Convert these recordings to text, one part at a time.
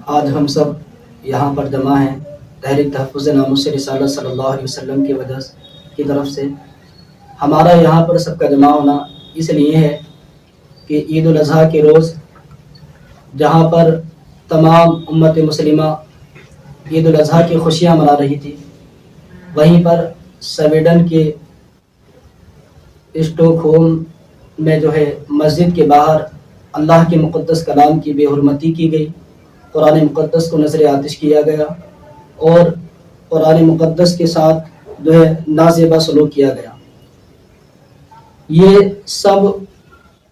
آج ہم سب یہاں پر جمع ہیں تحریک تحفظ ناموس رسالت صلی اللہ علیہ وسلم کی وجہ کی طرف سے۔ ہمارا یہاں پر سب کا جمع ہونا اس لیے ہے کہ عید الاضحیٰ کے روز جہاں پر تمام امت مسلمہ عید الاضحیٰ کی خوشیاں منا رہی تھی، وہیں پر سویڈن کے اسٹاک ہوم میں جو ہے مسجد کے باہر اللہ کے مقدس کلام کی بے حرمتی کی گئی، قرآن مقدس کو نظر آتش کیا گیا اور قرآن مقدس کے ساتھ جو ہے نازیبا سلوک کیا گیا۔ یہ سب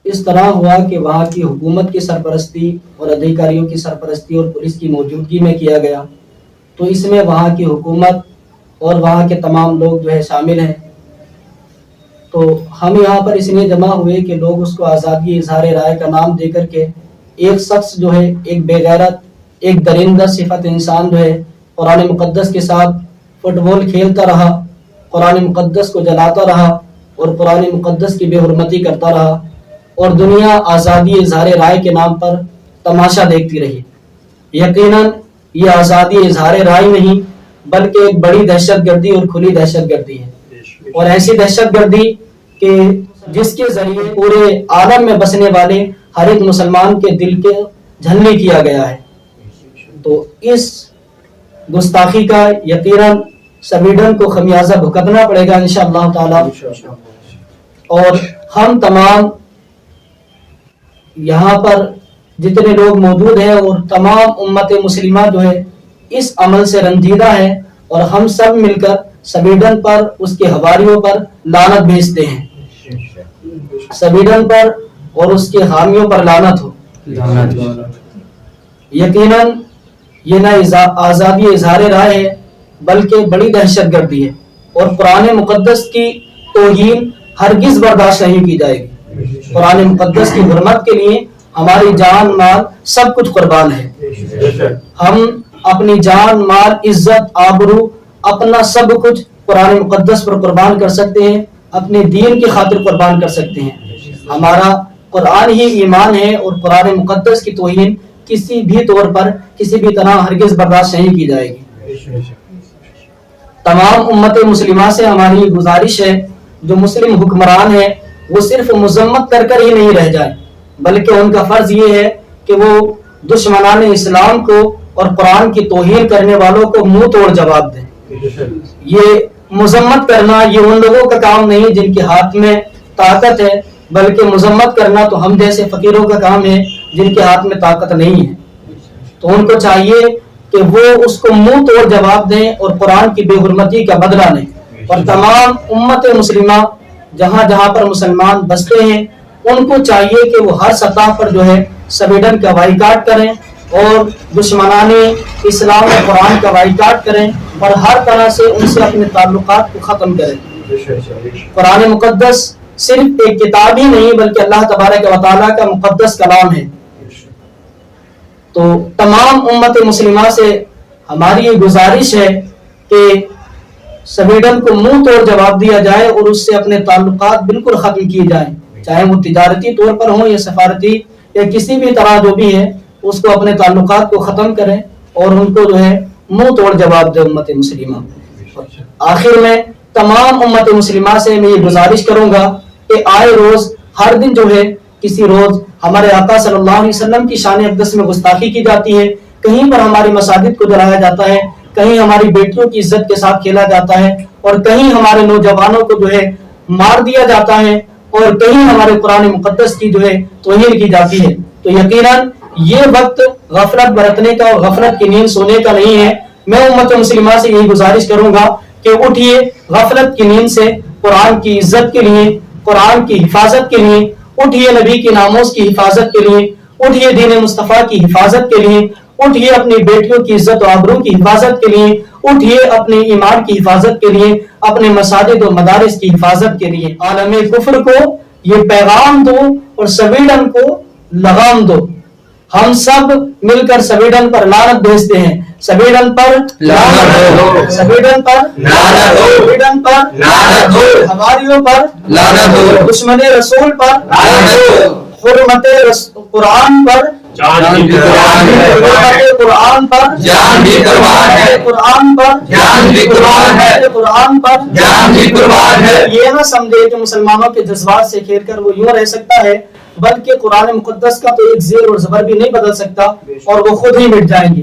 اس طرح ہوا کہ وہاں کی حکومت کی سرپرستی اور ادھیکاریوں کی سرپرستی اور پولیس کی موجودگی میں کیا گیا، تو اس میں وہاں کی حکومت اور وہاں کے تمام لوگ جو ہے شامل ہیں۔ تو ہم یہاں پر اس لیے جمع ہوئے کہ لوگ اس کو آزادی اظہار رائے کا نام دے کر کے ایک شخص جو ہے ایک بے غیرت ایک درندہ صفت انسان جو ہے قرآن مقدس کے ساتھ فٹ بال کھیلتا رہا، قرآن مقدس کو جلاتا رہا اور قرآن مقدس کی بے حرمتی کرتا رہا، اور دنیا آزادی اظہار رائے کے نام پر تماشا دیکھتی رہی۔ یقیناً یہ آزادی اظہار رائے نہیں بلکہ ایک بڑی دہشت گردی اور کھلی دہشت گردی ہے، اور ایسی دہشت گردی کہ جس کے ذریعے پورے عالم میں بسنے والے ہر ایک مسلمان کے دل کے جھلنے کیا گیا ہے۔ تو اس گستاخی کا یقیناً سویڈن کو خمیازہ بھگتنا پڑے گا انشاءاللہ تعالی، اور ہم تمام یہاں پر جتنے لوگ موجود ہیں اور تمام امت مسلمہ جو ہے اس عمل سے رنجیدہ ہے، اور ہم سب مل کر سویڈن پر اس کے حواریوں پر لعنت بھیجتے ہیں۔ سویڈن پر اور اس کے حامیوں پر لعنت ہو۔ یقیناً یہ نہ آزادی اظہار رائے ہے بلکہ بڑی دہشت گردی ہے، اور قرآن مقدس کی توہین ہرگز برداشت نہیں کی جائے گی۔ قرآن مقدس کی حرمت کے لیے ہماری جان مال سب کچھ قربان ہے۔ ہم اپنی جان مال عزت آبرو اپنا سب کچھ قرآن مقدس پر قربان کر سکتے ہیں، اپنے دین کی خاطر قربان کر سکتے ہیں۔ ہمارا قرآن ہی ایمان ہے، اور قرآن مقدس کی توہین کسی بھی طور پر کسی بھی طرح ہرگز برداشت نہیں کی جائے گی۔ تمام امت مسلمہ سے ہماری گزارش ہے، جو مسلم حکمران ہیں وہ صرف مذمت کر کر ہی نہیں رہ جائیں، بلکہ ان کا فرض یہ ہے کہ وہ دشمنان اسلام کو اور قرآن کی توہین کرنے والوں کو منہ توڑ جواب دیں۔ یہ مذمت کرنا یہ ان لوگوں کا کام نہیں جن کے ہاتھ میں طاقت ہے، بلکہ مذمت کرنا تو ہم جیسے فقیروں کا کام ہے جن کے ہاتھ میں طاقت نہیں ہے۔ تو ان کو چاہیے کہ وہ اس کو منہ توڑ جواب دیں اور قرآن کی بے حرمتی کا بدلہ لیں، اور تمام امت مسلمہ جہاں جہاں پر مسلمان بستے ہیں ان کو چاہیے کہ وہ ہر سطح پر جو ہے سویڈن کا بائیکاٹ کریں اور دشمنان اسلام و قرآن کا بائیکاٹ کریں، اور ہر طرح سے ان سے اپنے تعلقات کو ختم کریں۔ قرآن مقدس صرف ایک کتاب ہی نہیں بلکہ اللہ تبارک و تعالیٰ کا مقدس کلام ہے۔ تو تمام امت مسلمہ سے ہماری یہ گزارش ہے کہ سویڈن کو منہ توڑ جواب دیا جائے اور اس سے اپنے تعلقات بالکل ختم کیے جائیں، چاہے وہ تجارتی طور پر ہوں یا سفارتی یا کسی بھی طرح جو بھی ہے، اس کو اپنے تعلقات کو ختم کریں اور ان کو جو ہے منہ توڑ جواب دے امت مسلمہ۔ آخر میں تمام امت مسلمہ سے میں یہ گزارش کروں گا کہ آئے روز ہر دن جو ہے کسی روز ہمارے آقا صلی اللہ علیہ وسلم کی شان اقدس میں گستاخی کی جاتی ہے، کہیں پر ہماری مساجد کو جلایا جاتا ہے، کہیں ہماری بیٹیوں کی عزت کے ساتھ کھیلا جاتا ہے، اور کہیں ہمارے نوجوانوں کو جو ہے مار دیا جاتا ہے، اور کہیں ہمارے قرآن مقدس کی جو ہے توہین کی جاتی ہے۔ تو یقیناً یہ وقت غفلت برتنے کا اور غفلت کی نیند سونے کا نہیں ہے۔ میں امت مسلمہ سے یہی گزارش کروں گا کہ اٹھیے غفلت کی نیند سے، قرآن کی عزت کے لیے، قرآن کی حفاظت کے لیے اٹھیے، نبی کی ناموس کی حفاظت کے لیے اٹھیے، دین مصطفیٰ کی حفاظت کے لیے اٹھیے، اپنی بیٹیوں کی عزت و آبرو کی حفاظت کے لیے اٹھیے، اپنے ایمان کی حفاظت کے لیے، اپنے مساجد و مدارس کی حفاظت کے لیے۔ عالم کفر کو یہ پیغام دو اور سویڈن کو لگام دو۔ ہم سب مل کر سویڈن پر لعنت بھیجتے ہیں۔ سویڈن پر لعنت ہو، سویڈن پر لعنت ہو، سویڈن پر لعنت ہو، ہماریوں پر لعنت ہو، دشمن رسول پر لعنت ہو، حرمت قرآن پر جان بھی قربان ہے، قرآن پر جان بھی قربان ہے، قرآن پر جان بھی قربان ہے، قرآن پر جان بھی قربان ہے۔ یہ نہ سمجھے کہ مسلمانوں کے جذبات سے کھیل کر وہ یوں رہ سکتا ہے، بلکہ قرآن مقدس کا تو ایک زیر اور زبر بھی نہیں بدل سکتا اور وہ خود ہی مٹ جائیں گے۔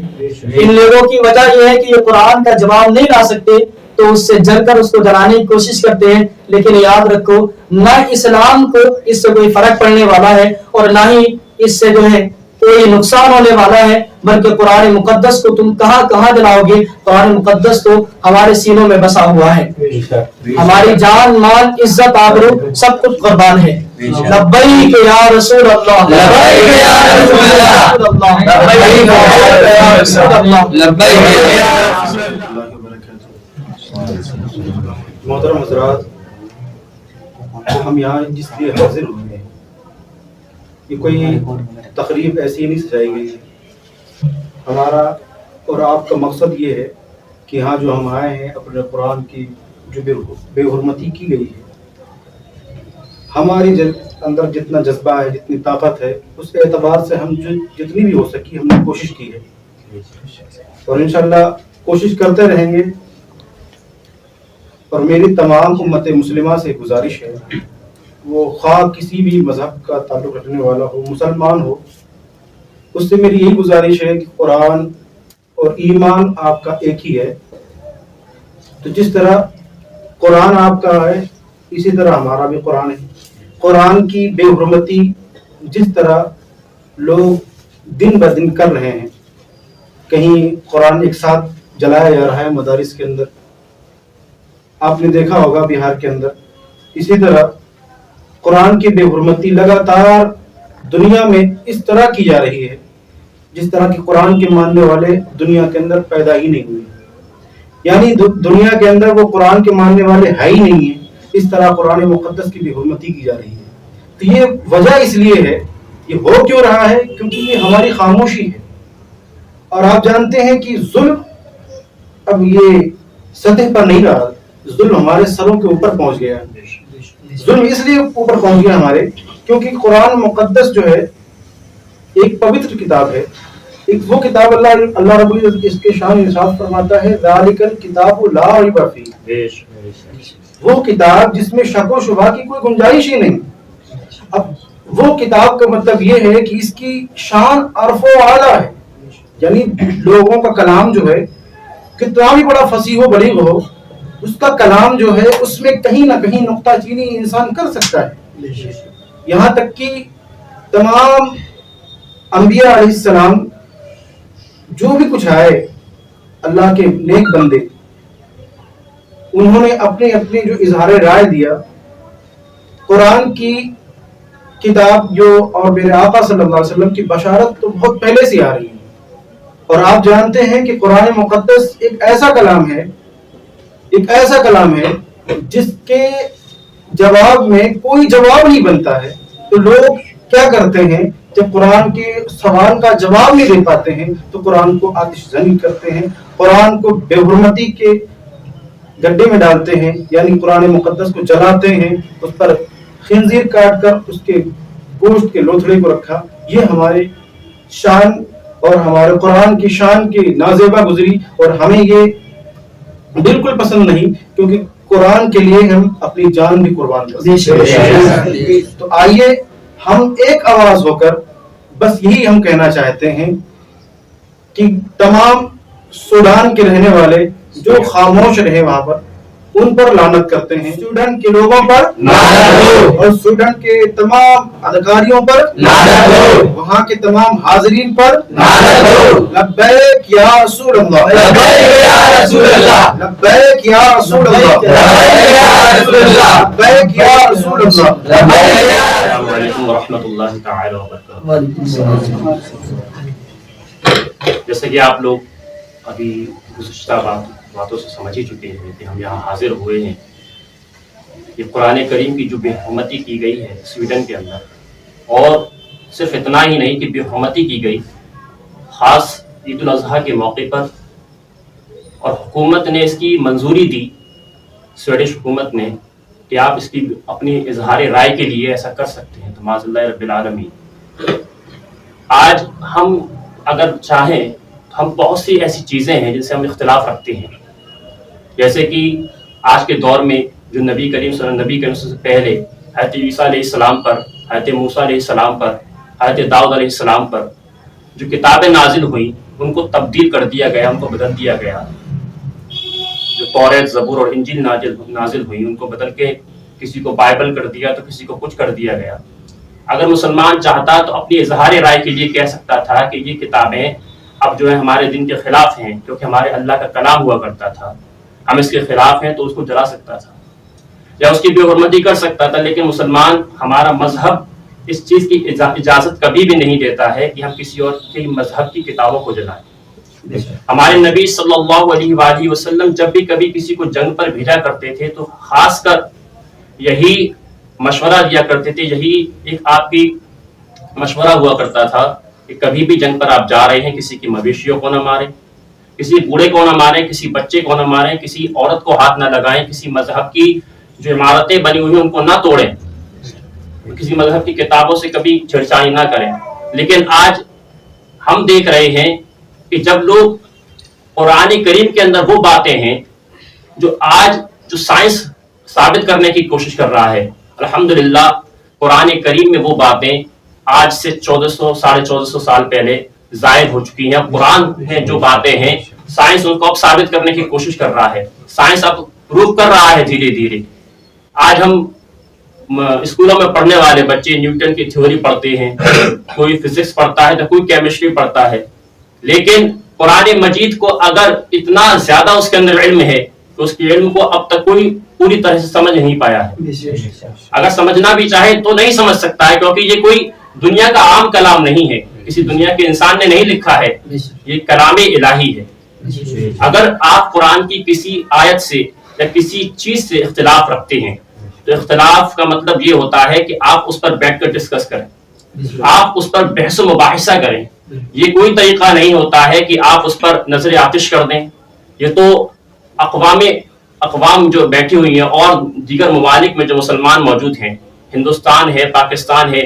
ان لوگوں کی وجہ یہ ہے کہ یہ قرآن کا جواب نہیں لا سکتے تو اس سے جل کر اس کو جلانے کی کوشش کرتے ہیں، لیکن یاد رکھو نہ اسلام کو اس سے کوئی فرق پڑنے والا ہے اور نہ ہی اس سے جو ہے کوئی نقصان ہونے والا ہے، بلکہ قرآن مقدس کو تم کہاں کہاں جلاؤ گے؟ قرآن مقدس تو ہمارے سینوں میں بسا ہوا ہے، ہماری جان مال عزت آبرو سب کچھ قربان ہے۔ لبیک یا رسول اللہ، لبیک یا رسول اللہ، لبیک یا رسول اللہ، لبیک یا رسول اللہ۔ محترم حضرات، ہم یہاں جس لیے حاضر ہوئے ہیں یہ کوئی تقریب ایسی نہیں سجائی گئی ہے۔ ہمارا اور آپ کا مقصد یہ ہے کہ یہاں جو ہم آئے ہیں اپنے قرآن کی جو بے حرمتی کی گئی ہے، ہماری اندر جتنا جذبہ ہے، جتنی طاقت ہے، اس کے اعتبار سے ہم جتنی بھی ہو سکی ہم نے کوشش کی ہے اور انشاءاللہ کوشش کرتے رہیں گے۔ اور میری تمام امت مسلمہ سے گزارش ہے، وہ خواہ کسی بھی مذہب کا تعلق رکھنے والا ہو، مسلمان ہو، اس سے میری یہی گزارش ہے کہ قرآن اور ایمان آپ کا ایک ہی ہے۔ تو جس طرح قرآن آپ کا ہے اسی طرح ہمارا بھی قرآن ہے۔ قرآن کی بے حرمتی جس طرح لوگ دن بہ دن کر رہے ہیں، کہیں قرآن ایک ساتھ جلایا جا رہا ہے مدارس کے اندر، آپ نے دیکھا ہوگا بہار کے اندر، اسی طرح قرآن کی بے حرمتی لگاتار دنیا میں اس طرح کی جا رہی ہے جس طرح کہ قرآن کے ماننے والے دنیا کے اندر پیدا ہی نہیں ہوئے، یعنی دنیا کے اندر وہ قرآن کے ماننے والے ہے ہی نہیں ہیں۔ اس طرح قرآن مقدس کی بے حرمتی کی جا رہی ہے۔ تو یہ وجہ اس لیے ہے، یہ ہو کیوں رہا ہے؟ کیونکہ یہ ہماری خاموشی ہے۔ اور آپ جانتے ہیں کہ ظلم اب یہ سطح پر نہیں رہا، ظلم ہمارے سروں کے اوپر پہنچ گیا ہے۔ ظلم اس لیے اوپر پہنچ گیا ہمارے کیونکہ قرآن مقدس جو ہے ایک پوتر کتاب ہے، ایک وہ کتاب اللہ رب العزت اس کے شان ارشاد فرماتا ہے ذالک الکتاب لا ریب فیہ، وہ کتاب جس میں شک و شبہ کی کوئی گنجائش ہی نہیں۔ اب وہ کتاب کا مطلب یہ ہے کہ اس کی شان عرف و اعلیٰ ہے، یعنی لوگوں کا کلام جو ہے کتنا بھی بڑا فصیح و بلیغ ہو، اس کا کلام جو ہے اس میں کہیں نہ کہیں نقطہ چینی انسان کر سکتا ہے۔ یہاں تک کہ تمام انبیاء علیہ السلام جو بھی کچھ آئے، اللہ کے نیک بندے، انہوں نے اپنے اپنے جو اظہار رائے دیا، قرآن کی کتاب جو اور میرے آقا صلی اللہ علیہ وسلم کی بشارت تو بہت پہلے سے آ رہی ہے۔ اور آپ جانتے ہیں کہ قرآن مقدس ایک ایسا کلام ہے، ایک ایسا کلام ہے جس کے جواب میں کوئی جواب نہیں بنتا ہے۔ تو لوگ کیا کرتے ہیں، جب قرآن کے سوال کا جواب نہیں دے پاتے ہیں تو قرآن کو آتش زنی کرتے ہیں، قرآن کو بے حرمتی کے گڈھے میں ڈالتے ہیں، یعنی قرآن مقدس کو جلاتے ہیں، اس پر خنزیر کاٹ کر اس کے گوشت کے لوتھڑے کو رکھا۔ یہ ہمارے شان اور ہمارے قرآن کی شان کی نازیبہ گزری اور ہمیں یہ بالکل پسند نہیں، کیونکہ قرآن کے لیے ہم اپنی جان بھی قربان کرتے ہیں۔ تو آئیے ہم ایک آواز ہو کر بس یہی ہم کہنا چاہتے ہیں کہ تمام سوڈان کے رہنے والے جو خاموش رہے وہاں پر، ان پر لعنت کرتے ہیں، سوڈان کے لوگوں پر لعنت ہو اور سوڈان کے تمام ادھکاریوں پر لعنت ہو، وہاں کے تمام حاضرین پر لعنت ہو۔ لبیک یا رسول اللہ، لبیک یا رسول اللہ، لبیک یا رسول اللہ، لبیک یا رسول اللہ، لبیک یا رسول اللہ۔ السلام علیکم ورحمۃ اللہ تعالی وبرکاتہ۔ جیسے کہ آپ لوگ ابھی گزشتہ باتوں سے سمجھ ہی چکے ہیں کہ ہم یہاں حاضر ہوئے ہیں، یہ قرآن کریم کی جو بے حرمتی کی گئی ہے سویڈن کے اندر، اور صرف اتنا ہی نہیں کہ بے حرمتی کی گئی، خاص عید الاضحیٰ کے موقع پر، اور حکومت نے اس کی منظوری دی، سویڈش حکومت نے، کہ آپ اس کی اپنی اظہار رائے کے لیے ایسا کر سکتے ہیں، تو معاذ اللہ رب العالمین آج ہم اگر چاہیں ہم بہت سی ایسی چیزیں ہیں جن سے ہم اختلاف رکھتے ہیں، جیسے کہ آج کے دور میں جو نبی کریم صلی اللہ علیہ وسلم سے پہلے حضرت عیسیٰ علیہ السلام پر، حضرت موسیٰ علیہ السلام پر، حضرت داؤد علیہ السلام پر جو کتابیں نازل ہوئیں ان کو تبدیل کر دیا گیا، ان کو بدل دیا گیا. جو توریت، زبور اور انجیل نازل ہوئی ان کو بدل کے کسی کو بائبل کر دیا تو کسی کو کچھ کر دیا گیا. اگر مسلمان چاہتا تو اپنی اظہار رائے کے لیے کہہ سکتا تھا کہ یہ کتابیں اب جو ہے ہمارے دین کے خلاف ہیں، کیونکہ ہمارے اللہ کا کلام ہوا کرتا تھا، ہم اس کے خلاف ہیں تو اس کو جلا سکتا تھا یا اس کی بے حرمتی کر سکتا تھا. لیکن مسلمان، ہمارا مذہب اس چیز کی اجازت کبھی بھی نہیں دیتا ہے کہ ہم کسی اور کے مذہب کی کتابوں کو جلائیں. ہمارے نبی صلی اللہ علیہ وآلہ وسلم جب بھی کبھی کسی کو جنگ پر بھیجا کرتے تھے تو خاص کر یہی مشورہ دیا کرتے تھے، یہی ایک آپ کی مشورہ ہوا کرتا تھا کہ کبھی بھی جنگ پر آپ جا رہے ہیں کسی کی مویشیوں کو نہ ماریں، کسی بوڑھے کو نہ ماریں، کسی بچے کو نہ ماریں، کسی عورت کو ہاتھ نہ لگائیں، کسی مذہب کی جو عمارتیں بنی ہوئی ہیں ان کو نہ توڑیں، کسی مذہب کی کتابوں سے کبھی چھیڑچھانی نہ کریں. لیکن آج ہم دیکھ رہے ہیں کہ جب لوگ قرآن کریم کے اندر وہ باتیں ہیں جو آج جو سائنس ثابت کرنے کی کوشش کر رہا ہے، الحمدللہ قرآن کریم میں وہ باتیں آج سے 1400 سال پہلے ظاہر ہو چکی ہیں. قرآن میں جو باتیں ہیں سائنس ان کو اب ثابت کرنے کی کوشش کر رہا ہے، سائنس اب پروف کر رہا ہے دھیرے دھیرے. آج ہم اسکولوں میں پڑھنے والے بچے نیوٹن کی تھیوری پڑھتے ہیں، کوئی فزکس پڑھتا ہے تو کوئی کیمسٹری پڑھتا ہے، لیکن قرآن مجید کو اگر اتنا زیادہ اس کے اندر علم ہے تو اس کے علم کو اب تک کوئی پوری طرح سے سمجھ نہیں پایا ہے. اگر سمجھنا بھی چاہے تو نہیں سمجھ سکتا ہے، کیونکہ یہ کوئی دنیا کا عام کلام نہیں ہے، کسی دنیا کے انسان نے نہیں لکھا ہے، یہ کلام الہی ہے. اگر آپ قرآن کی کسی آیت سے یا کسی چیز سے اختلاف رکھتے ہیں تو اختلاف کا مطلب یہ ہوتا ہے کہ آپ اس پر بیٹھ کر ڈسکس کریں، آپ اس پر بحث و مباحثہ کریں. یہ کوئی طریقہ نہیں ہوتا ہے کہ آپ اس پر نظر آتش کر دیں. یہ تو اقوام جو بیٹھی ہوئی ہیں اور دیگر ممالک میں جو مسلمان موجود ہیں، ہندوستان ہے، پاکستان ہے،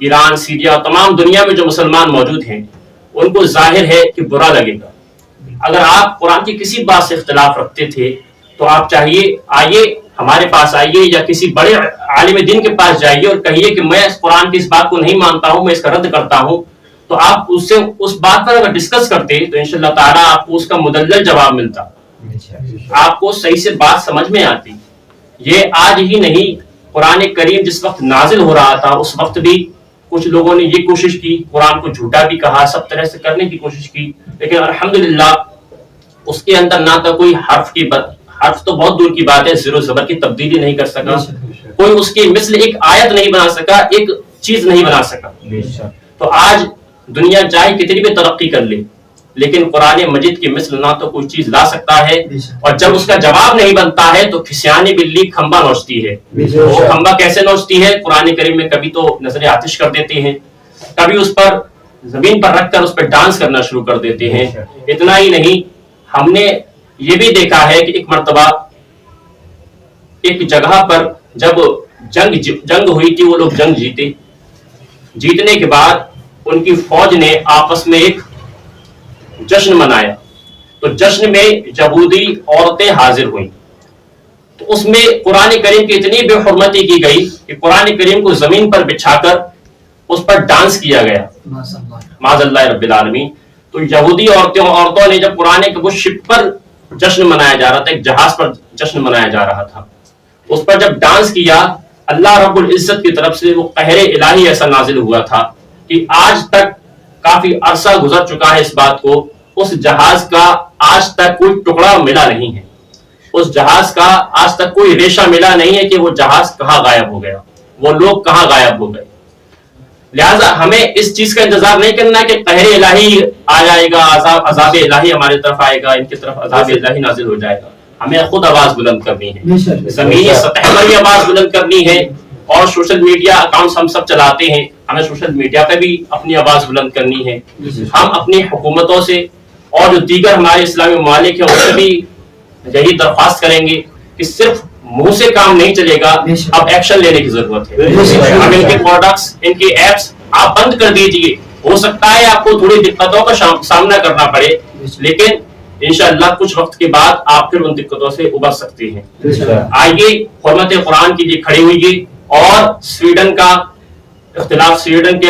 ایران، سیریا، تمام دنیا میں جو مسلمان موجود ہیں، ان کو ظاہر ہے کہ برا لگے گا. اگر آپ قرآن کی کسی بات سے اختلاف رکھتے تھے تو آپ آئیے ہمارے پاس آئیے یا کسی بڑے عالم دین کے پاس جائیے اور کہیے کہ میں اس قرآن کی اس بات کو نہیں مانتا ہوں، میں اس کا رد کرتا ہوں. تو آپ اس سے اس بات پر اگر ڈسکس کرتے تو انشاءاللہ تعالیٰ آپ کو اس کا مدلل جواب ملتا، آپ کو صحیح سے بات سمجھ میں آتی. یہ آج ہی نہیں، قرآن کریم جس وقت نازل ہو رہا تھا اس وقت بھی کچھ لوگوں نے یہ کوشش کی، قرآن کو جھوٹا بھی کہا، سب طرح سے کرنے کی کوشش کی. لیکن الحمدللہ اس کے اندر نہ تو کوئی حرف تو بہت دور کی بات ہے، زیر و زبر کی تبدیلی نہیں کر سکا، کوئی اس کی مثل ایک آیت نہیں بنا سکا، ایک چیز نہیں بنا سکا. تو آج دنیا چاہے کتنی بھی ترقی کر لے لیکن قرآن مجید کی مثل نہ تو کوئی چیز لا سکتا ہے، اور جب اس کا جواب نہیں بنتا ہے تو کھسیانی بلی کھمبا نوچتی ہے. وہ کھمبا کیسے نوچتی ہے؟ قرآن کریم میں کبھی تو نظر آتش کر دیتے ہیں، کبھی اس پر زمین پر رکھ کر اس پہ ڈانس کرنا شروع کر دیتے ہیں. اتنا ہی نہیں، ہم نے یہ بھی دیکھا ہے کہ ایک مرتبہ ایک جگہ پر جب جنگ ہوئی تھی، وہ لوگ جنگ جیتنے کے بعد ان کی فوج نے آپس میں ایک جشن منایا. تو جشن میں یہودی عورتیں حاضر ہوئیں، تو اس میں قرآن کریم کی اتنی بے حرمتی کی گئی کہ قرآن کریم کو زمین پر بچھا کر اس پر ڈانس کیا گیا، معاذ اللہ رب العالمین. تو یہودی عورتوں نے جب قرآن کے وہ شپ پر جشن منایا جا رہا تھا، ایک جہاز پر جشن منایا جا رہا تھا، اس پر جب ڈانس کیا، اللہ رب العزت کی طرف سے وہ قہر الہی ایسا نازل ہوا تھا کہ آج تک کافی عرصہ گزر چکا ہے اس بات کو، اس جہاز کا آج تک کوئی ٹکڑا ملا نہیں ہے، اس جہاز کا آج تک کوئی ریشہ ملا نہیں ہے کہ وہ جہاز کہاں غائب ہو گیا، وہ لوگ کہاں غائب ہو گئے. لہٰذا ہمیں اس چیز کا انتظار نہیں کرنا کہ قہر الہی آ جائے گا، عذاب الہی ہمارے طرف آئے گا، ان کی طرف عذاب الہی نازل ہو جائے گا. ہمیں خود آواز بلند کرنی ہے، زمینی سطح پر بھی آواز بلند کرنی ہے، اور سوشل میڈیا اکاؤنٹس ہم سب چلاتے ہیں، ہمیں سوشل میڈیا پہ بھی اپنی آواز بلند کرنی ہے. ہم اپنی حکومتوں سے اور جو دیگر ہمارے اسلامی ممالک ہیں ان سے بھی یہی درخواست کریں گے کہ صرف منہ سے کام نہیں چلے گا، اب ایکشن لینے کی ضرورت ہے. ہم ان کے پروڈکٹس، ان کی ایپس آپ بند کر دیجئے، ہو سکتا ہے آپ کو تھوڑی دقتوں کا سامنا کرنا پڑے، لیکن انشاءاللہ کچھ وقت کے بعد آپ پھر ان دقتوں سے ابھر سکتے ہیں۔ آئیے حرمت قرآن کے لیے کھڑے ہوئیے اور سویڈن کا اختلاف، سویڈن کے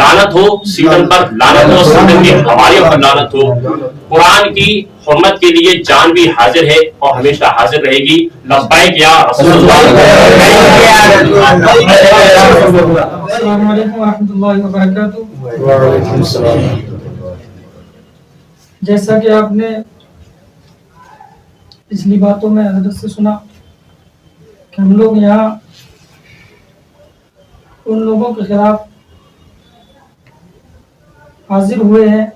لعنت ہو، سویڈن پر لعنت ہو، سویڈن کے حوالیوں پر لعنت ہو۔ قرآن کی حرمت کے لیے جان بھی حاضر ہے اور ہمیشہ حاضر رہے گی۔ لبیک یا رسول اللہ۔ السلام علیکم ورحمۃ اللہ وبرکاتہ۔ جیسا کہ آپ نے پچھلی باتوں میں حضرت سے سنا کہ ہم لوگ یہاں ان لوگوں کے خلاف حاضر ہوئے ہیں،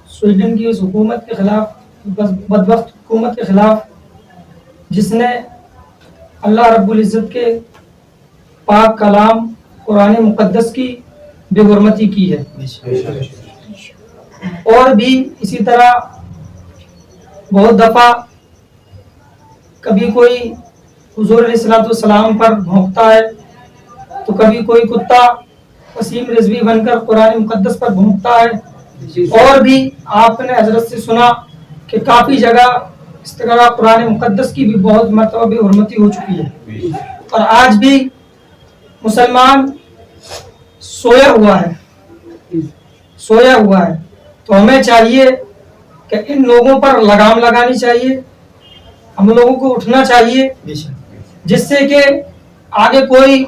سویڈن کی اس حکومت کے خلاف، بدبخت حکومت کے خلاف، جس نے اللہ رب العزت کے پاک کلام قرآن مقدس کی بے حرمتی کی ہے۔ اور بھی اسی طرح بہت دفعہ کبھی کوئی حضور علیہ الصلوۃ والسلام پر بھونکتا ہے تو کبھی کوئی کتا وسیم رضوی بن کر قرآن مقدس پر بھونکتا ہے، اور بھی آپ نے حضرت سے سنا کہ کافی جگہ اس طرح قرآن مقدس کی بھی بہت مرتبہ بے حرمتی ہو چکی ہے، اور آج بھی مسلمان سویا ہوا ہے۔ تو ہمیں چاہیے کہ ان لوگوں پر لگام لگانی چاہیے، ہم لوگوں کو اٹھنا چاہیے، جس سے کہ آگے کوئی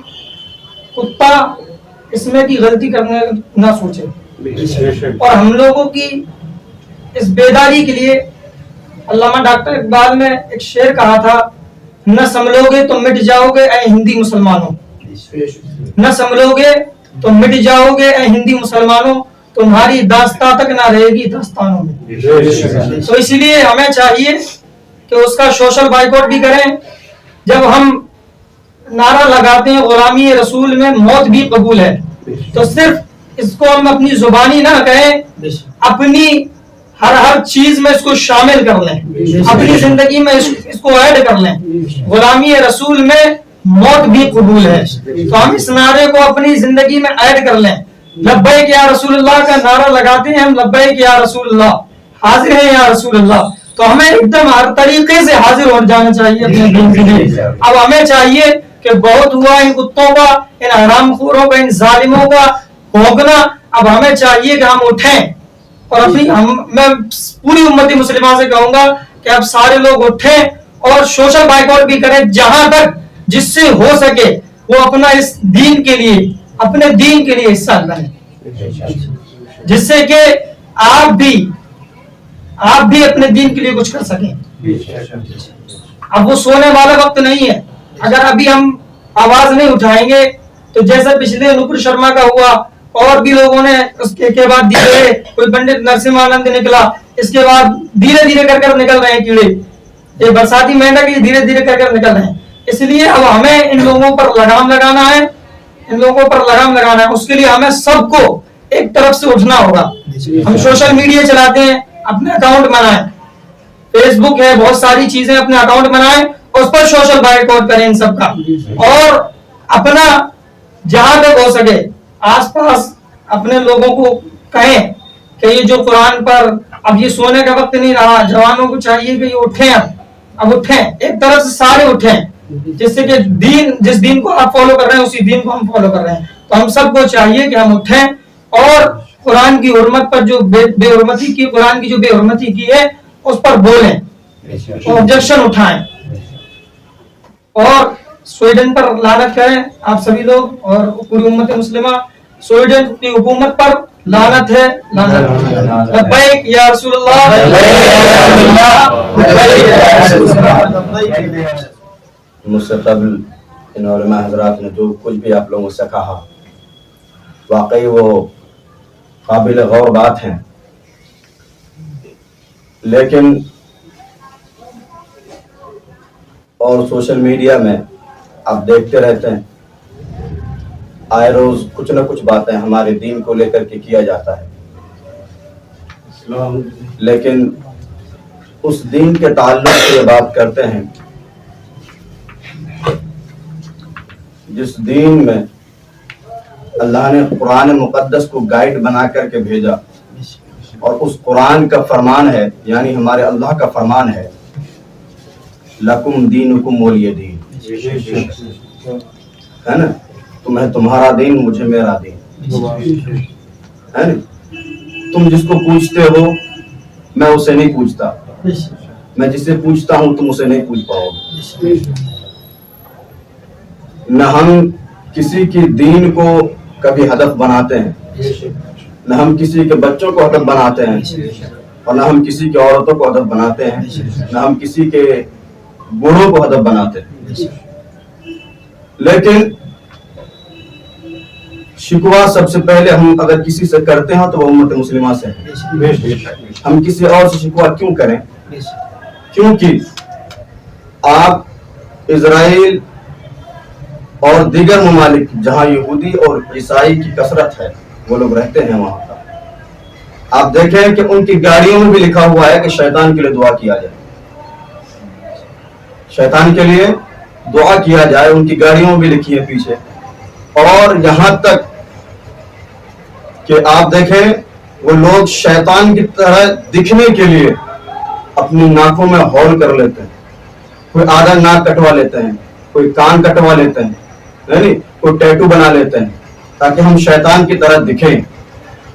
کتا اس میں کی غلطی کرنے نہ سوچے۔ اور ہم لوگوں کی اس بیداری کے لیے علامہ ڈاکٹر اقبال نے ایک شعر کہا تھا، نہ سنبھلو گے تو مٹ جاؤ گے اے ہندی مسلمانوں، نہ سنبھلو گے تو مٹ جاؤ گے اے ہندی مسلمانوں، تمہاری داستان تک نہ رہے گی داستانوں میں۔ تو اس لیے ہمیں چاہیے کہ اس کا سوشل بائیکاٹ بھی کریں۔ جب ہم نعرہ لگاتے ہیں غلامی رسول میں موت بھی قبول ہے، تو صرف اس کو ہم اپنی زبانی نہ کہیں، اپنی ہر چیز میں اس کو شامل کر لیں، اپنی زندگی میں اس کو ایڈ کر لیں۔ غلامی رسول میں موت بھی قبول ہے، تو ہم اس نعرے کو اپنی زندگی میں ایڈ کر لیں۔ لبیک یا رسول اللہ کا نعرہ لگاتے ہیں ہم، لبیک یا رسول اللہ، حاضر ہیں یا رسول اللہ، تو ہمیں ایک دم ہر طریقے سے حاضر ہو جانا چاہیے اپنے دین کے لیے۔ اب ہمیں چاہیے کہ بہت ہوا ان کتوں کا، ان حرام خوروں کا، ان ظالموں کا بھونکنا، اب ہمیں چاہیے کہ ہم اٹھیں، اور میں پوری امت مسلمہ سے کہوں گا کہ اب سارے لوگ اٹھیں اور سوشل بائیکاٹ بھی کریں، جہاں تک جس سے ہو سکے وہ اپنا اس دین کے لیے، اپنے دین کے لیے حصہ لیں، جس سے کہ آپ بھی اپنے دین کے لیے کچھ کر سکیں۔ اب وہ سونے والا وقت نہیں ہے، اگر ابھی ہم آواز نہیں اٹھائیں گے تو جیسا پچھلے نپور شرما کا ہوا، اور بھی لوگوں نے اس کے بعد دھیرے کوئی پنڈت نرسمہ آنند نکلا، اس کے بعد دھیرے دھیرے کر نکل رہے ہیں کیڑے، یہ برساتی مینڈک یہ دھیرے دھیرے کر نکل رہے ہیں۔ اس لیے اب ہمیں ان لوگوں پر لگام لگانا ہے، اس کے لیے ہمیں سب کو ایک طرف سے اٹھنا ہوگا۔ ہم سوشل میڈیا چلاتے ہیں، اپنے اکاؤنٹ بنائیں، فیس بک ہے، بہت ساری چیزیں، اپنے اکاؤنٹ بنائیں، اس پر سوشل بائیکاٹ کریں ان سب کا، اور اپنا جہاں تک ہو سکے آس پاس اپنے لوگوں کو کہیں کہ یہ جو قرآن پر، اب یہ سونے کا وقت نہیں رہا، جوانوں کو چاہیے کہ یہ اٹھیں، اب اٹھیں، ایک طرف سے سارے اٹھیں، جس سے کہ جس دین کو آپ فالو کر رہے ہیں اسی دین کو ہم فالو کر رہے ہیں۔ تو ہم سب کو چاہیے کہ ہم اٹھیں اور قرآن کی حرمت پر جو بے حرمتی کی، قرآن کی جو بے حرمتی کی ہے اس پر بولیں، آبجیکشن اٹھائیں، اور سویڈن پر لعنت کریں آپ سبھی لوگ، اور پوری امت مسلمہ، سویڈن کی حکومت پر لعنت ہے، لعنت۔ لبیک یا رسول اللہ۔ مجھ سے قبل ان علماء حضرات نے جو کچھ بھی آپ لوگوں سے کہا، واقعی وہ قابل غور بات ہیں، لیکن اور سوشل میڈیا میں آپ دیکھتے رہتے ہیں، آئے روز کچھ نہ کچھ باتیں ہمارے دین کو لے کر کے کیا جاتا ہے، لیکن اس دین کے تعلق سے بات کرتے ہیں جس دین میں اللہ نے قرآن مقدس کو گائیڈ بنا کر کے بھیجا، اور اس قرآن کا فرمان ہے، یعنی ہمارے اللہ کا فرمان ہے، لکم دینکم ولی دین، ہے نا؟ تمہیں تمہارا دین، مجھے میرا دین، ہے نا؟ تم جس کو پوچھتے ہو میں اسے نہیں پوچھتا، میں جسے پوچھتا ہوں تم اسے نہیں پوچھ پاؤ گے۔ نہ ہم کسی کی دین کو کبھی ہدف بناتے ہیں، نہ ہم کسی کے بچوں کو ہدف بناتے ہیں، اور نہ ہم کسی کی عورتوں کو ہدف بناتے ہیں، نہ ہم کسی کے بوڑھوں کو ہدف بناتے ہیں۔ لیکن شکوہ سب سے پہلے ہم اگر کسی سے کرتے ہیں تو وہ امت مسلمہ سے ہے۔ ہم کسی اور سے شکوہ کیوں کریں؟ کیونکہ آپ اسرائیل اور دیگر ممالک جہاں یہودی اور عیسائی کی کثرت ہے، وہ لوگ رہتے ہیں وہاں پر، آپ دیکھیں کہ ان کی گاڑیوں میں بھی لکھا ہوا ہے کہ شیطان کے لیے دعا کیا جائے، شیطان کے لیے دعا کیا جائے، ان کی گاڑیوں میں بھی لکھی ہے پیچھے۔ اور یہاں تک کہ آپ دیکھیں وہ لوگ شیطان کی طرح دکھنے کے لیے اپنی ناکوں میں ہول کر لیتے ہیں، کوئی آدھا ناک کٹوا لیتے ہیں، کوئی کان کٹوا لیتے ہیں، یعنی کوئی ٹیٹو بنا لیتے ہیں تاکہ ہم شیطان کی طرح دکھیں،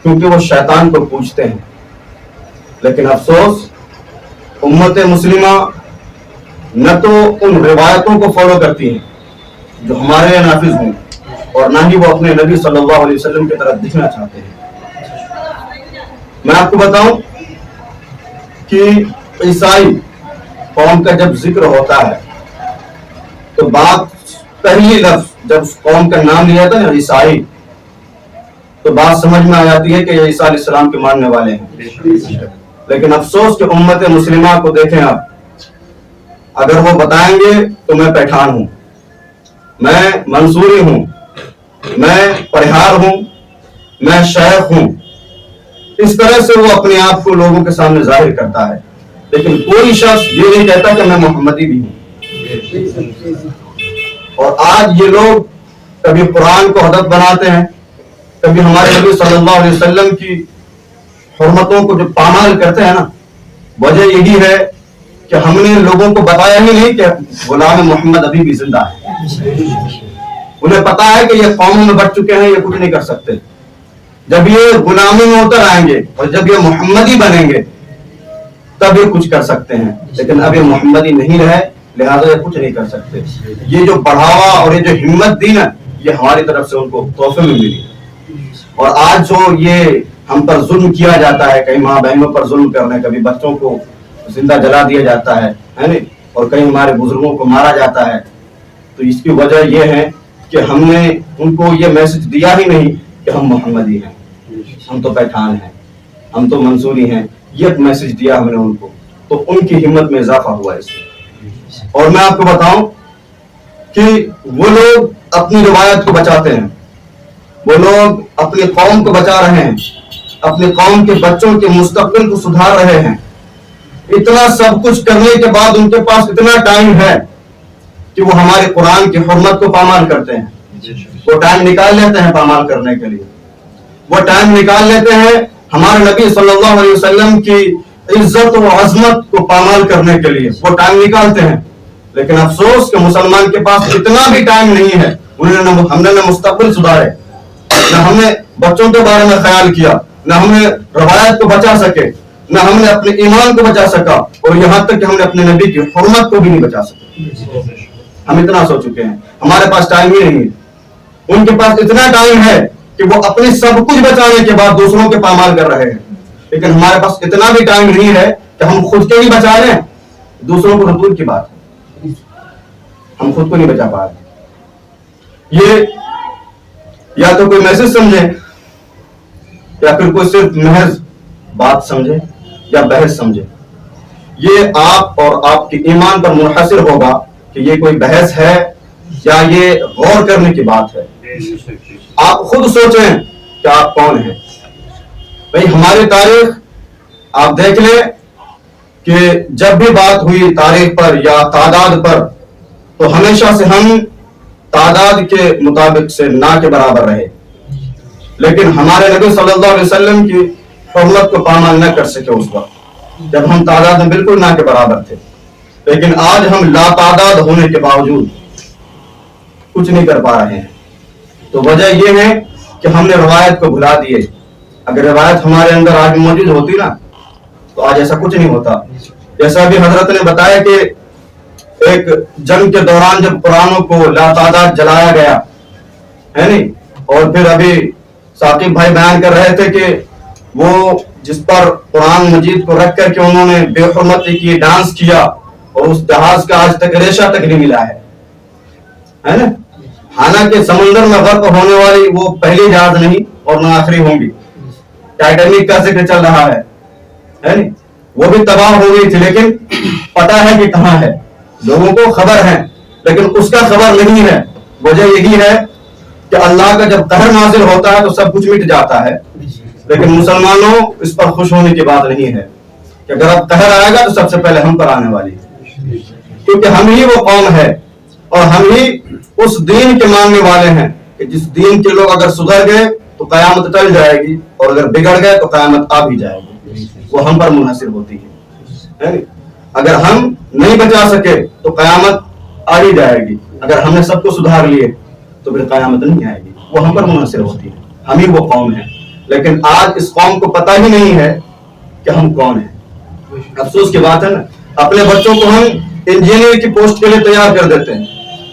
کیونکہ وہ شیطان کو پوجتے ہیں۔ لیکن افسوس امت مسلمہ نہ تو ان روایتوں کو فالو کرتی ہیں جو ہمارے یہاں نافذ ہوں، اور نہ ہی وہ اپنے نبی صلی اللہ علیہ وسلم کی طرف دکھنا چاہتے ہیں۔ میں آپ کو بتاؤں کہ عیسائی قوم کا جب ذکر ہوتا ہے تو بات پہلی لفظ جب اس قوم کا نام لیا جاتا ہے نا عیسائی، تو بات سمجھ میں آ جاتی ہے کہ یہ عیسیٰ علیہ السلام کے ماننے والے ہیں۔ لیکن افسوس کہ امت مسلمہ کو دیکھیں آپ، اگر وہ بتائیں گے تو میں پٹھان ہوں، میں منصوری ہوں، میں پرہار ہوں، میں شیخ ہوں، اس طرح سے وہ اپنے آپ کو لوگوں کے سامنے ظاہر کرتا ہے، لیکن کوئی شخص یہ نہیں کہتا کہ میں محمدی بھی ہوں۔ اور آج یہ لوگ کبھی قرآن کو ہدف بناتے ہیں، کبھی ہمارے نبی صلی اللہ علیہ وسلم کی حرمتوں کو جو پامال کرتے ہیں نا، وجہ یہی ہے کہ ہم نے لوگوں کو بتایا ہی نہیں کہ غلام محمد ابھی بھی زندہ ہے۔ انہیں پتا ہے کہ یہ قوموں میں بٹ چکے ہیں، یہ کچھ نہیں کر سکتے۔ جب یہ غلامی میں اتر آئیں گے اور جب یہ محمدی بنیں گے تب یہ کچھ کر سکتے ہیں، لیکن اب یہ محمدی نہیں رہے، لہذا یہ کچھ نہیں کر سکتے۔ یہ جو بڑھاوا اور یہ جو ہمت دی نا، یہ ہماری طرف سے ان کو تحفے میں ملی۔ اور آج جو یہ ہم پر ظلم کیا جاتا ہے، کئی ماں بہنوں پر ظلم کرنے، کبھی بچوں کو زندہ جلا دیا جاتا ہے نا، اور کئی ہمارے بزرگوں کو مارا جاتا ہے، تو اس کی وجہ یہ ہے کہ ہم نے ان کو یہ میسج دیا ہی نہیں کہ ہم محمدی ہیں، ہم تو پٹھان ہیں، ہم تو منصوری ہیں، یہ میسج دیا ہم نے ان کو، تو ان کی ہمت میں اضافہ ہوا اس سے۔ اور میں آپ کو بتاؤں کہ وہ لوگ اپنی روایت کو بچاتے ہیں، وہ لوگ اپنی قوم کو بچا رہے ہیں، اپنی قوم کے بچوں کے مستقبل کو سدھار رہے ہیں۔ اتنا سب کچھ کرنے کے بعد ان کے پاس اتنا ٹائم ہے کہ وہ ہمارے قرآن کی حرمت کو پامال کرتے ہیں، وہ ٹائم نکال لیتے ہیں پامال کرنے کے لیے، وہ ٹائم نکال لیتے ہیں ہمارے نبی صلی اللہ علیہ وسلم کی عزت و عظمت کو پامال کرنے کے لیے، وہ ٹائم نکالتے ہیں۔ لیکن افسوس کہ مسلمان کے پاس اتنا بھی ٹائم نہیں ہے، ہم نے نہ مستقبل سدھارے، نہ ہم نے بچوں کے بارے میں خیال کیا، نہ ہم نے روایت کو بچا سکے، نہ ہم نے اپنے ایمان کو بچا سکا، اور یہاں تک کہ ہم نے اپنے نبی کی حرمت کو بھی نہیں بچا سکے۔ ہم اتنا سو چکے ہیں، ہمارے پاس ٹائم ہی نہیں ہے۔ ان کے پاس اتنا ٹائم ہے کہ وہ اپنے سب کچھ بچانے کے بعد دوسروں کے پامال کر رہے ہیں، لیکن ہمارے پاس اتنا بھی ٹائم نہیں ہے کہ ہم خود کے ہی بچا لیں، دوسروں کو دور کی بات ہے، ہم خود کو نہیں بچا پا رہے۔ یہ یا تو کوئی میسج سمجھے، یا پھر کوئی صرف محض بات سمجھے یا بحث سمجھے۔ یہ آپ اور آپ کے ایمان پر منحصر ہوگا کہ یہ کوئی بحث ہے یا یہ غور کرنے کی بات ہے۔ آپ خود سوچیں کہ آپ کون ہیں۔ بھئی ہماری تاریخ آپ دیکھ لیں کہ جب بھی بات ہوئی تاریخ پر یا تعداد پر، تو ہمیشہ سے ہم تعداد کے مطابق سے نہ کے برابر رہے، لیکن ہمارے نبی صلی اللہ علیہ وسلم کی حرمت کو پامال نہ کر سکے اس وقت جب ہم تعداد میں بالکل نہ کے برابر تھے. لیکن آج ہم لا تعداد ہونے کے باوجود کچھ نہیں کر پا رہے ہیں. تو وجہ یہ ہے کہ ہم نے روایت کو بھلا دیے. اگر روایت ہمارے اندر آج موجود ہوتی نا تو آج ایسا کچھ نہیں ہوتا. جیسا بھی حضرت نے بتایا کہ ایک جنگ کے دوران جب قرآنوں کو لا تعداد جلایا گیا ہے نہیں, اور پھر ابھی ثاقب بھائی بیان کر رہے تھے کہ وہ جس پر قرآن مجید کو رکھ کر کے انہوں نے بے حرمتی کی, ڈانس کیا, اور اس جہاز کا آج تک ریشہ تک نہیں ملا ہے نا. حالانکہ سمندر میں غرق ہونے والی وہ پہلی جہاز نہیں اور نہ آخری ہوں گی. ٹائٹینک کا ذکر چل رہا ہے نا, وہ بھی تباہ ہو گئی تھی, لیکن پتا ہے کہ کہاں ہے, لوگوں کو خبر ہے, لیکن اس کا خبر نہیں ہے. وجہ یہی ہے کہ اللہ کا جب قہر نازل ہوتا ہے تو سب کچھ مٹ جاتا ہے, لیکن مسلمانوں اس پر خوش ہونے کی بات نہیں ہے کہ اگر اب قہر آئے گا تو سب سے پہلے ہم پر آنے والی ہے, کیونکہ ہم ہی وہ قوم ہے اور ہم ہی اس دین کے ماننے والے ہیں کہ جس دین کے لوگ اگر سدھر گئے تو قیامت ٹل جائے گی, اور اگر بگڑ گئے تو قیامت آ بھی جائے گی. وہ ہم پر منحصر ہوتی ہے. اگر ہم نہیں بچا سکے تو قیامت آ ہی جائے گی. اگر ہم نے سب کو سدھار لیے تو پھر قیامت نہیں آئے گی. وہ ہم پر منحصر ہوتی ہے, ہم ہی وہ قوم ہیں. لیکن آج اس قوم کو پتہ ہی نہیں ہے کہ ہم کون ہیں. افسوس کی بات ہے نا, اپنے بچوں کو ہم انجینئر کی پوسٹ کے لیے تیار کر دیتے ہیں,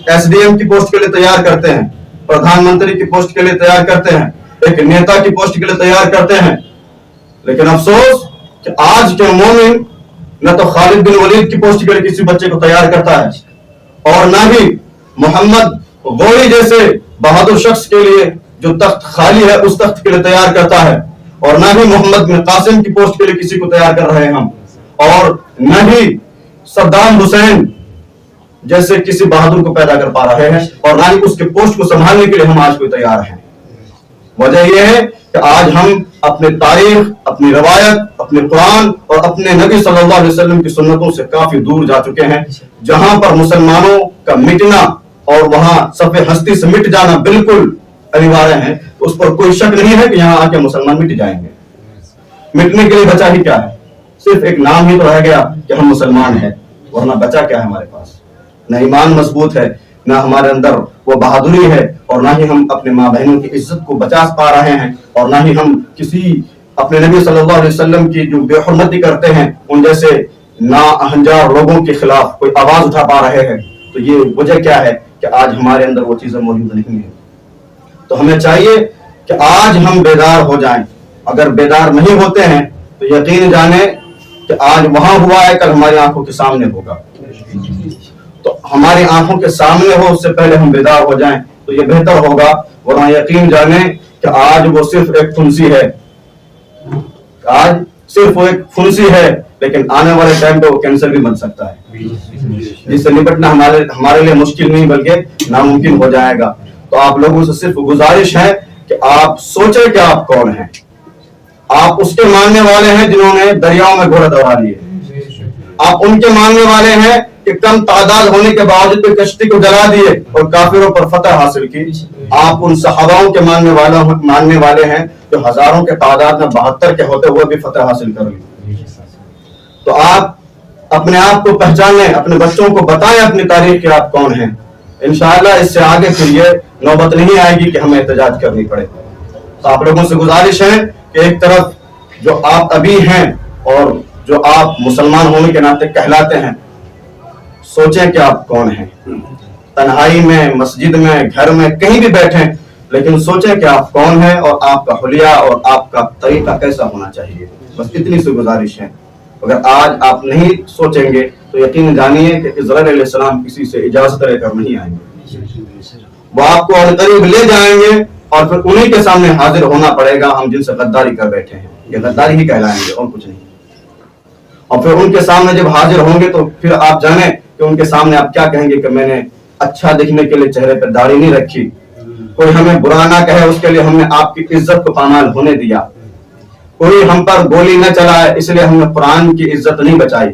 ایس ڈی ایم کی پوسٹ کے لیے تیار کرتے ہیں, پردھان منتری کی پوسٹ کے لیے تیار کرتے ہیں, ایک نیتا کی پوسٹ کے لیے تیار کرتے ہیں. لیکن افسوس کہ آج کے مومن نہ تو خالد بن ولید کی پوسٹ کے لیے کسی بچے کو تیار کرتا ہے, اور نہ ہی محمد غوری جیسے بہادر شخص کے لیے جو تخت خالی ہے اس تخت کے لیے تیار کرتا ہے, اور نہ ہی محمد بن قاسم کی پوسٹ کے لیے کسی کو تیار کر رہے ہیں ہم, اور نہ ہی صدام حسین جیسے کسی بہادر کو پیدا کر پا رہے ہیں, اور نہ ہی اس کے پوسٹ کو سنبھالنے کے لیے ہم آج کوئی تیار ہیں. وجہ یہ ہے کہ آج ہم اپنے تاریخ, اپنی روایت, اپنے قرآن اور اپنے نبی صلی اللہ علیہ وسلم کی سنتوں سے کافی دور جا چکے ہیں, جہاں پر مسلمانوں کا مٹنا اور وہاں صف ہستی سے مٹ جانا بالکل انیوارے ہیں. اس پر کوئی شک نہیں ہے کہ یہاں آ کے مسلمان مٹ جائیں گے. مٹنے کے لیے بچا ہی کیا ہے, صرف ایک نام ہی تو رہ گیا کہ ہم مسلمان ہیں, ورنہ بچا کیا ہے ہمارے پاس؟ نہ ایمان مضبوط ہے, نہ ہمارے اندر وہ بہادری ہے, اور نہ ہی ہم اپنے ماں بہنوں کی عزت کو بچا پا رہے ہیں, اور نہ ہی ہم کسی اپنے نبی صلی اللہ علیہ وسلم کی جو بے حرمتی کرتے ہیں ان جیسے نااہنجار لوگوں کے خلاف کوئی آواز اٹھا پا رہے ہیں. تو یہ وجہ کیا ہے کہ آج ہمارے اندر وہ چیزیں موجود نہیں ہیں. تو ہمیں چاہیے کہ آج ہم بیدار ہو جائیں. اگر بیدار نہیں ہوتے ہیں تو یقین جانیں کہ آج وہاں ہوا ہے کل ہماری آنکھوں کے سامنے ہوگا. تو ہماری آنکھوں کے سامنے ہو اس سے پہلے ہم بیدار ہو جائیں تو یہ بہتر ہوگا, ورنہ یقین جانیں کہ آج وہ صرف ایک پھنسی ہے, آج صرف وہ ایک پھنسی ہے, لیکن آنے والے ٹائم پہ وہ کینسر بھی بن سکتا ہے, جس سے نپٹنا ہمارے لیے مشکل نہیں بلکہ ناممکن ہو جائے گا. تو آپ لوگوں سے صرف گزارش ہے کہ آپ سوچیں کہ آپ کون ہیں. آپ اس کے ماننے والے ہیں جنہوں نے دریاؤں میں گھوڑے دوڑا لیے, آپ ان کے ماننے والے ہیں کہ کم تعداد ہونے کے باوجود بھی کشتی کو جلا دیے اور کافروں پر فتح حاصل کی. آپ ان صحاباؤں کے ماننے والے ہیں جو ہزاروں کے تعداد میں 72 کے ہوتے ہوئے بھی فتح حاصل کر لی. تو آپ اپنے آپ کو پہچانیں, اپنے بچوں کو بتائیں اپنی تاریخ کہ آپ کون ہیں. انشاءاللہ اس سے آگے پھر یہ نوبت نہیں آئے گی کہ ہمیں احتجاج کرنی پڑے. تو آپ لوگوں سے گزارش ہے کہ ایک طرف جو آپ ابھی ہیں اور جو آپ مسلمان ہونے کے ناطے کہلاتے ہیں, سوچیں کہ آپ کون ہیں. تنہائی میں, مسجد میں, گھر میں, کہیں بھی بیٹھیں, لیکن سوچیں کہ آپ کون ہیں اور آپ کا حلیہ اور آپ کا طریقہ کیسا ہونا چاہیے. بس اتنی سی گزارش ہے. اگر آج آپ نہیں سوچیں گے تو یقین جانیے کہ اسرائیل علیہ السلام کسی سے اجازت لے کر نہیں آئیں گے. وہ آپ کو اور قریب لے جائیں گے اور پھر انہیں کے سامنے حاضر ہونا پڑے گا. ہم جن سے غداری کر بیٹھے ہیں یہ غداری ہی کہلائیں گے اور کچھ نہیں. اور پھر ان کے سامنے جب حاضر ہوں گے تو پھر آپ جانیں کہ ان کے سامنے آپ کیا کہیں گے کہ میں نے اچھا دکھنے کے لیے چہرے پہ داڑھی نہیں رکھی, کوئی ہمیں برا نہ کہے اس کے لیے ہم نے آپ کی عزت کو پامال ہونے دیا, کوئی ہم پر گولی نہ چلائے اس لیے ہم نے قرآن کی عزت نہیں بچائی.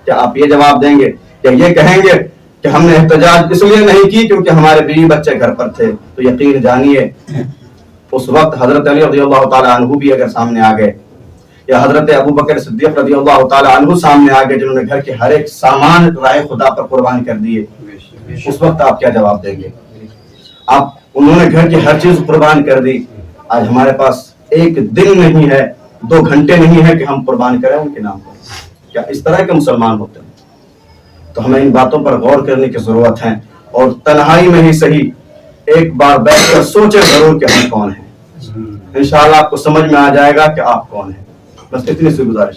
کیا آپ یہ جواب دیں گے یا یہ کہیں گے کہ ہم نے احتجاج اس لیے نہیں کی کیونکہ ہمارے بیوی بچے گھر پر تھے؟ تو یقین جانیے اس وقت حضرت علی رضی اللہ تعالیٰ عنہ بھی اگر سامنے آ گئے, یا حضرت ابو بکر صدیق رضی اللہ تعالیٰ عنہ سامنے آ گئے جنہوں نے گھر کے ہر ایک سامان راہ خدا پر قربان کر دیے, اس وقت آپ کیا جواب دیں گے؟ آپ انہوں نے گھر کی ہر چیز قربان کر دی, آج ہمارے پاس ایک دن نہیں ہے, 2 گھنٹے نہیں ہے کہ ہم قربان کریں ان کے نام پر. کیا اس طرح کے مسلمان ہوتے ہیں؟ تو ہمیں ان باتوں پر غور کرنے کی ضرورت ہے, اور تنہائی میں ہی صحیح ایک بار بیٹھ کر سوچیں ضرور کہ ہم کون ہیں. انشاءاللہ آپ کو سمجھ میں آ جائے گا کہ آپ کون ہیں. بس اتنی سی گزارش.